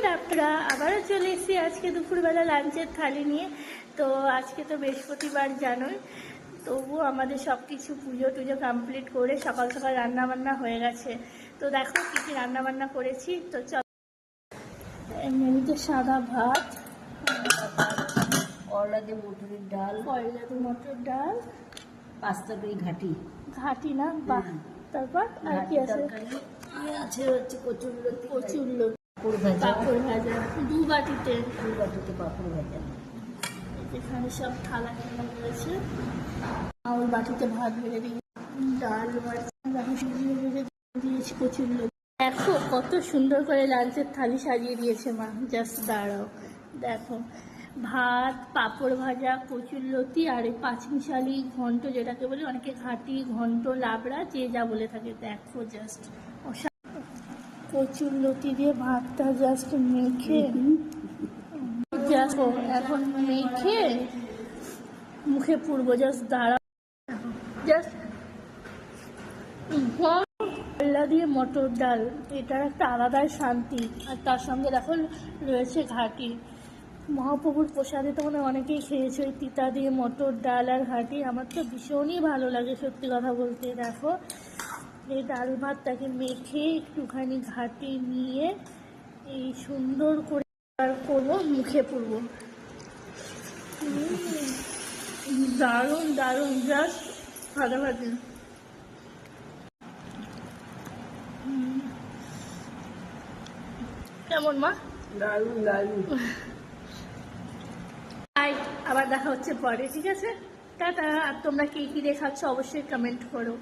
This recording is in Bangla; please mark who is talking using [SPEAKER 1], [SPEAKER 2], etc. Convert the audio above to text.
[SPEAKER 1] আপনারা আবারও চলে এসেছি আজকে দুপুরবেলা লাঞ্চের থালি নিয়ে। তো আজকে তো বৃহস্পতিবার জানোই, তবুও আমাদের সব কিছু পুজো টুজো কমপ্লিট করে সকাল সকাল রান্নাবান্না হয়ে গেছে। তো দেখো কী কী রান্নাবান্না করেছি। তো চল, এমনিতে সাদা ভাত,
[SPEAKER 2] করলা দিয়ে মটরের ডাল,
[SPEAKER 1] মটর ডাল,
[SPEAKER 2] পাস্তা দিয়ে ঘাটি
[SPEAKER 1] ঘাটি না বাহ, তারপর আর কি আছে?
[SPEAKER 2] আছে হচ্ছে কচুরলতি,
[SPEAKER 1] পাঁপড় ভাজা 2 বাটিতে,
[SPEAKER 2] পাঁপড় ভাজা।
[SPEAKER 1] এখানে সব থালা খেলা রয়েছে। আর বাটিতে ভাত বেড়ে দিয়ে ডাল দিয়েছি, কচুরলতি। দেখো কত সুন্দর করে লাঞ্চের থালি সাজিয়ে দিয়েছে মা। জাস্ট দাঁড়াও, দেখো ভাত, পাঁপড় ভাজা, কচুরলতি আর এই পাঁচমিশালি ঘন্ট, যেটাকে বলে অনেকে ঘাটি, ঘন্ট, লাবড়া, যে যা বলে থাকে। দেখো জাস্ট কচুরলতি দিয়ে ভাতটা জাস্ট মেখে, দেখো এখন মেখে মুখে পুরবো। জাস্ট দাঁড়াও, জাস্ট করলা দিয়ে মটর ডাল, এটার একটা আলাদাই শান্তি। আর তার সঙ্গে দেখো রয়েছে ঘাটি। মহাপ্রভুর প্রসাদে তো মানে অনেকেই খেয়েছে ওই তিতা দিয়ে মটর ডাল আর ঘাটি। আমার তো ভীষণই ভালো লাগে সত্যি কথা বলতে। দেখো এই ডাল ভাতটাকে মেখে একটুখানি ঘাটি নিয়ে এই সুন্দর করে করবো, মুখে পুরবো। দারুণ দারুণ, জাস্ট ফাটাফাটি। কেমন মা?
[SPEAKER 2] দারুণ দারুণ।
[SPEAKER 1] আবার দেখা হচ্ছে পরে, ঠিক আছে? টাটা। আর তোমরা কে কী দেখাচ্ছ অবশ্যই কমেন্ট করো।